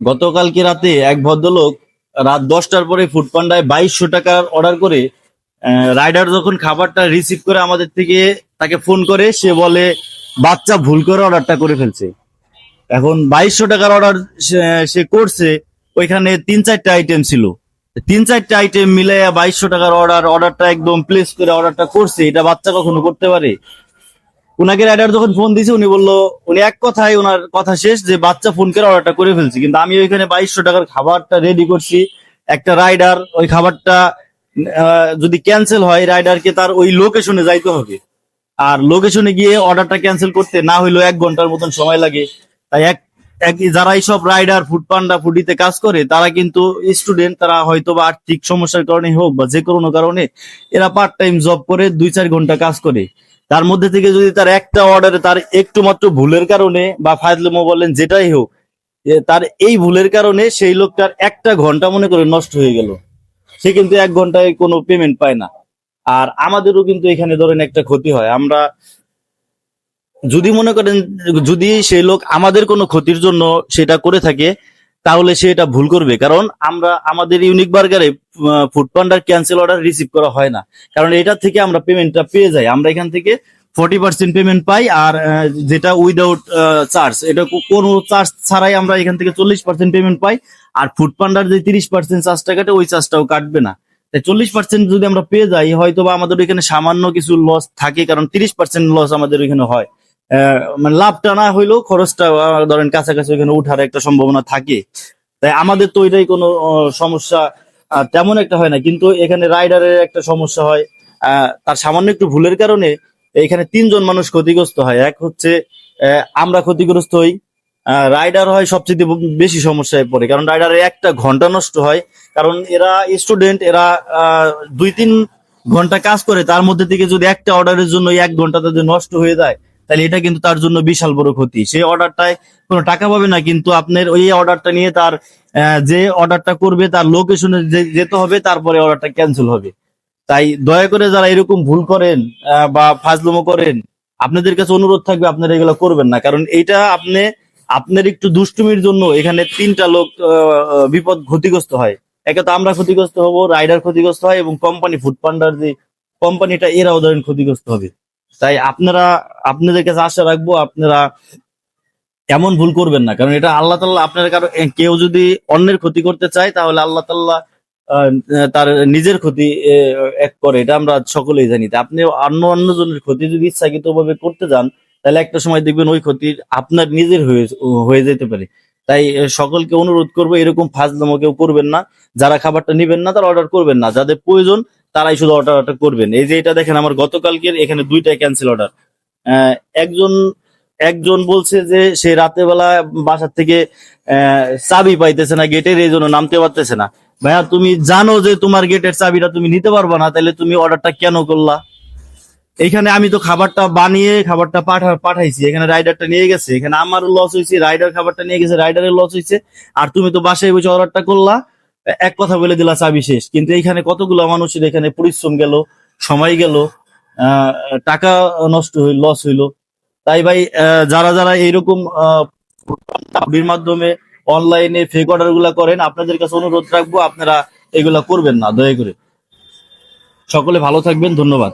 গতকালকে রাতে এক ভদ্রলোক রাত 10টার পরে ফুড পান্ডায় 2200 টাকার অর্ডার করে রাইডার যখন খাবারটা রিসিভ করে আমাদের থেকে তাকে ফোন করে, সে বলে বাচ্চা ভুল করে অর্ডারটা করে ফেলছে। এখন 2200 টাকার অর্ডার সে করছে, ওইখানে 3-4টা আইটেম ছিল। 3-4টা আইটেম মিলে 2200 টাকার অর্ডারটা একদম প্লেস করে অর্ডারটা করছে, এটা বাচ্চা কখনো করতে পারে? উনাকে রাইডার যখন ফোন দিছে, উনি বললো, উনি এক কথায় ওনার কথা শেষ যে বাচ্চা ফোন করে অর্ডারটা করে ফেলছি, কিন্তু আমি ওইখানে 2200 টাকার খাবারটা রেডি করছি। একটা রাইডার ওই খাবারটা যদি ক্যান্সেল হয়, রাইডারকে তার ওই লোকেশনে যাইতে হবে, আর লোকেশনে গিয়ে অর্ডারটা ক্যান্সেল করতে না হইলেও 1 ঘন্টার মতন সময় লাগে। তাই যারা এইসব রাইডার ফুড পান্ডা ফুডিতে কাজ করে, তারা কিন্তু স্টুডেন্ট, তারা হয়তো বা আর্থিক সমস্যার কারণে হোক বা যে কোনো কারণে এরা পার্ট টাইম জব করে 2-4 ঘন্টা কাজ করে। তার মধ্যে থেকে যদি তার একটা অর্ডারে তার একটু মাত্র ভুলের কারণে বা ফাজলামো বলেন যেটাই হোক, তার এই ভুলের কারণে সেই লোকটার 1 ঘন্টা মনে করে নষ্ট হয়ে গেল, সে কিন্তু 1 ঘন্টায় কোনো পেমেন্ট পায় না। আর আমাদেরও কিন্তু এখানে ধরেন একটা ক্ষতি হয়। আমরা যদি মনে করেন, যদি সেই লোক আমাদের কোনো ক্ষতির জন্য সেটা করে থাকে, তাহলে সে এটা ভুল করবে। কারণ আমাদের ইউনিক বার্গারে ফুড পান্ডার ক্যান্সেল অর্ডার রিসিভ করা হয় না, কারণ এটা থেকে আমরা পেমেন্টটা পেয়ে যাই। আমরা এখান থেকে 40% পেমেন্ট পাই, আর যেটা উইদাউট চার্জ, এটা কোনো চার্জ ছাড়াই আমরা এখান থেকে 40% পেমেন্ট পাই। আর ফুড পান্ডার যে 30% চার্জটা কাটে, ওই চার্জটাও কাটবে না। তাই 40% যদি আমরা পেয়ে যাই, হয়তো বা আমাদের এখানে সামান্য কিছু লস থাকে, কারণ 30% লস আমাদের এখানে হয়। মানে লাভটা না হইলেও খরচটা ধরেন কাছাকাছি ওখানে উঠার একটা সম্ভাবনা থাকে। তাই আমাদের তো ওইটাই কোনো সমস্যা তেমন একটা হয় না, কিন্তু এখানে রাইডারের একটা সমস্যা হয়। তার সামান্য একটু ভুলের কারণে এখানে 3জন মানুষ ক্ষতিগ্রস্ত হয়। এক হচ্ছে আমরা ক্ষতিগ্রস্ত হই, রাইডার হয় সবচেয়ে বেশি সমস্যায় পড়ে, কারণ রাইডারের 1 ঘন্টা নষ্ট হয়। কারণ এরা স্টুডেন্ট, এরা 2-3 ঘন্টা কাজ করে, তার মধ্যে থেকে যদি একটা অর্ডারের জন্য 1 ঘন্টা তাদের নষ্ট হয়ে যায়, তাহলে এটা কিন্তু তার জন্য বিশাল বড় ক্ষতি। সেই অর্ডারটায় কোনো টাকা পাবে না, কিন্তু আপনার ওই অর্ডারটা নিয়ে তার যে অর্ডারটা করবে তার লোকেশনে যেতে হবে, তারপরে অর্ডারটা ক্যান্সেল হবে। তাই দয়া করে যারা এরকম ভুল করেন বা ফাজলামো করেন, আপনাদের কাছে অনুরোধ থাকবে আপনারা এগুলো করবেন না। কারণ এইটা আপনার একটু দুষ্টুমির জন্য এখানে 3টা লোক ক্ষতিগ্রস্ত হয়। একে তো আমরা ক্ষতিগ্রস্ত হব, রাইডার ক্ষতিগ্রস্ত হয়, এবং কোম্পানি ফুড পান্ডার যে কোম্পানিটা, এরাও ধরেন ক্ষতিগ্রস্ত হবে। তাই আপনাদের কাছে আশা রাখবো, আপনারা এমন ভুল করবেন না। কারণ এটা আল্লাহ তাআলা, আপনার কারো কেউ যদি অন্যের ক্ষতি করতে চায়, তাহলে আল্লাহ তাআলা তার নিজের ক্ষতি এক করে, এটা আমরা সকলেই জানি। তা আপনি অন্যজনের ক্ষতি যদি ইচ্ছাকৃত ভাবে করতে যান, তাহলে একটা সময় দেখবেন ওই ক্ষতি আপনার নিজের হয়ে যেতে পারে। তাই সকলকে অনুরোধ করবো, এরকম ফাজলামো কেউ করবেন না। যারা খাবারটা নিবেন না, তারা অর্ডার করবেন না। যাদের প্রয়োজন তারাই শুধু অর্ডার করবেন। এই যে এটা দেখেন, আমার গতকালকের এখানে 2টাই ক্যান্সেল অর্ডার। একজন একজন বলছে যে সে রাতের বেলা বাসার থেকে চাবি পাইতেছে না গেটের, এই জন্য নামতে পারতেছে না। ভাইয়া, তুমি জানো যে তোমার গেটের চাবিটা তুমি নিতে পারবা না, তাহলে তুমি অর্ডারটা কেন করলা? এখানে আমি তো খাবারটা বানিয়ে খাবারটা পাঠাইছি, এখানে রাইডারটা নিয়ে গেছে, এখানে আমারও লস হয়েছে, রাইডার খাবারটা নিয়ে গেছে, রাইডারের লস হয়েছে। আর তুমি তো বাসায় বসে অর্ডারটা করলা, এক কথা বলে দিলা চাবি শেষ। কিন্তু এখানে কতগুলো মানুষের এখানে পরিশ্রম গেল, সময় গেল, আহ টাকা নষ্ট হইল, লস হইলো। তাই ভাই, যারা যারা এইরকম চাকরির মাধ্যমে অনলাইনে ফেক অর্ডার গুলা করেন, আপনাদের কাছে অনুরোধ রাখবো, আপনারা এগুলা করবেন না দয়া করে। সকলে ভালো থাকবেন, ধন্যবাদ।